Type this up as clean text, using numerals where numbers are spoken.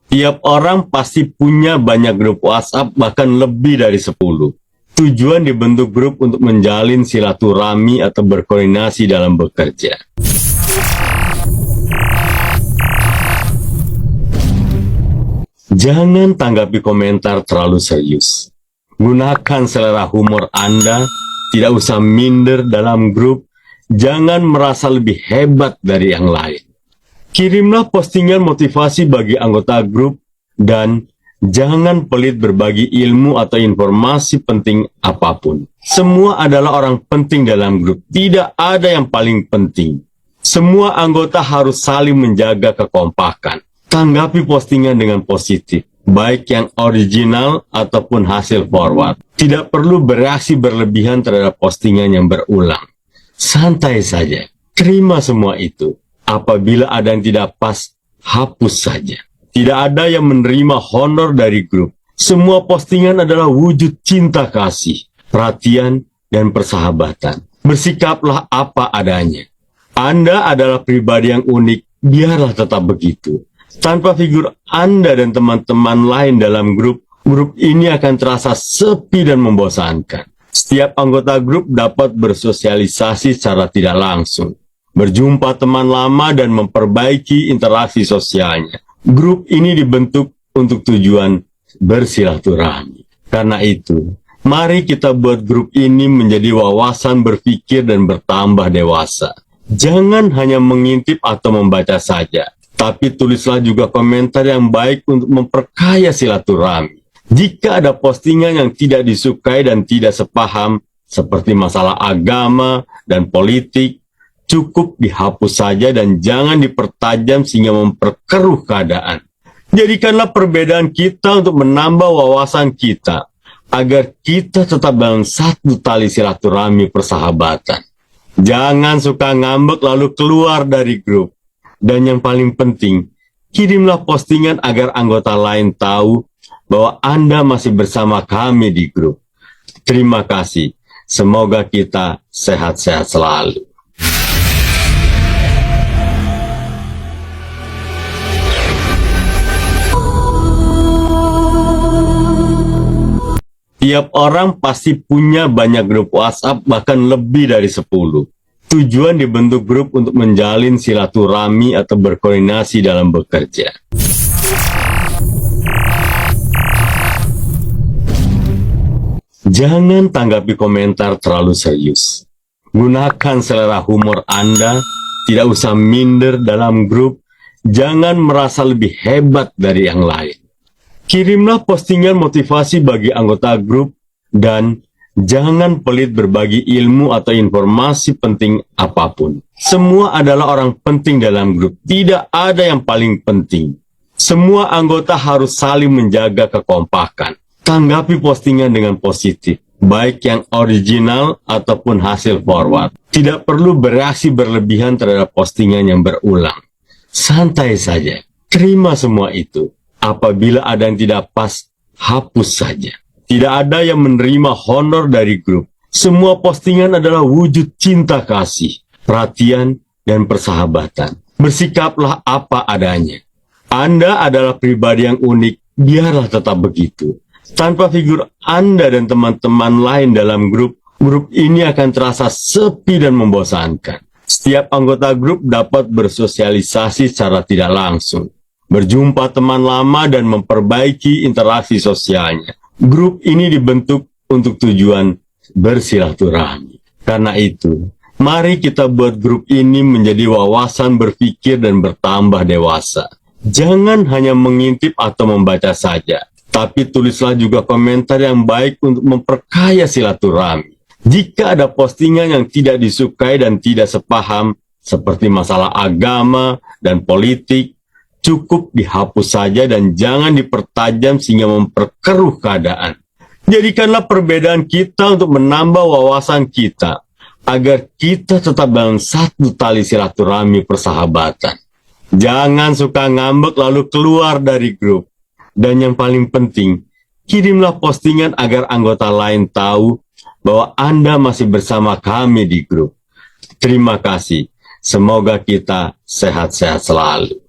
Tiap orang pasti punya banyak grup WhatsApp, bahkan lebih dari 10. Tujuan dibentuk grup untuk menjalin silaturahmi atau berkoordinasi dalam bekerja. Jangan tanggapi komentar terlalu serius. Gunakan selera humor Anda, tidak usah minder dalam grup, jangan merasa lebih hebat dari yang lain. Kirimlah postingan motivasi bagi anggota grup dan jangan pelit berbagi ilmu atau informasi penting apapun. Semua adalah orang penting dalam grup, tidak ada yang paling penting. Semua anggota harus saling menjaga kekompakan. Tanggapi postingan dengan positif, baik yang original ataupun hasil forward. Tidak perlu bereaksi berlebihan terhadap postingan yang berulang. Santai saja, terima semua itu. Apabila ada yang tidak pas, hapus saja. Tidak ada yang menerima honor dari grup. Semua postingan adalah wujud cinta kasih, perhatian, dan persahabatan. Bersikaplah apa adanya. Anda adalah pribadi yang unik, biarlah tetap begitu. Tanpa figur Anda dan teman-teman lain dalam grup ini akan terasa sepi dan membosankan. Setiap anggota grup dapat bersosialisasi secara tidak langsung, berjumpa teman lama dan memperbaiki interaksi sosialnya. Grup ini dibentuk untuk tujuan bersilaturahmi. Karena itu, mari kita buat grup ini menjadi wawasan berpikir dan bertambah dewasa. Jangan hanya mengintip atau membaca saja, tapi tulislah juga komentar yang baik untuk memperkaya silaturahmi. Jika ada postingan yang tidak disukai dan tidak sepaham, seperti masalah agama dan politik, cukup dihapus saja dan jangan dipertajam sehingga memperkeruh keadaan. Jadikanlah perbedaan kita untuk menambah wawasan kita, agar kita tetap dalam satu tali silaturahmi persahabatan. Jangan suka ngambek lalu keluar dari grup. Dan yang paling penting, kirimlah postingan agar anggota lain tahu bahwa Anda masih bersama kami di grup. Terima kasih. Semoga kita sehat-sehat selalu. Tiap orang pasti punya banyak grup WhatsApp, bahkan lebih dari 10. Tujuan dibentuk grup untuk menjalin silaturahmi atau berkoordinasi dalam bekerja. Jangan tanggapi komentar terlalu serius. Gunakan selera humor Anda, tidak usah minder dalam grup, jangan merasa lebih hebat dari yang lain. Kirimlah postingan motivasi bagi anggota grup dan jangan pelit berbagi ilmu atau informasi penting apapun. Semua adalah orang penting dalam grup, tidak ada yang paling penting. Semua anggota harus saling menjaga kekompakan. Tanggapi postingan dengan positif, baik yang original ataupun hasil forward. Tidak perlu bereaksi berlebihan terhadap postingan yang berulang. Santai saja, terima semua itu. Apabila ada yang tidak pas, hapus saja. Tidak ada yang menerima honor dari grup. Semua postingan adalah wujud cinta kasih, perhatian, dan persahabatan. Bersikaplah apa adanya. Anda adalah pribadi yang unik, biarlah tetap begitu. Tanpa figur Anda dan teman-teman lain dalam grup ini akan terasa sepi dan membosankan. Setiap anggota grup dapat bersosialisasi secara tidak langsung, berjumpa teman lama dan memperbaiki interaksi sosialnya. Grup ini dibentuk untuk tujuan bersilaturahmi. Karena itu, mari kita buat grup ini menjadi wawasan berpikir dan bertambah dewasa. Jangan hanya mengintip atau membaca saja, tapi tulislah juga komentar yang baik untuk memperkaya silaturahmi. Jika ada postingan yang tidak disukai dan tidak sepaham, seperti masalah agama dan politik, cukup dihapus saja dan jangan dipertajam sehingga memperkeruh keadaan. Jadikanlah perbedaan kita untuk menambah wawasan kita, agar kita tetap dalam satu tali silaturahmi persahabatan. Jangan suka ngambek lalu keluar dari grup. Dan yang paling penting, kirimlah postingan agar anggota lain tahu bahwa Anda masih bersama kami di grup. Terima kasih. Semoga kita sehat-sehat selalu.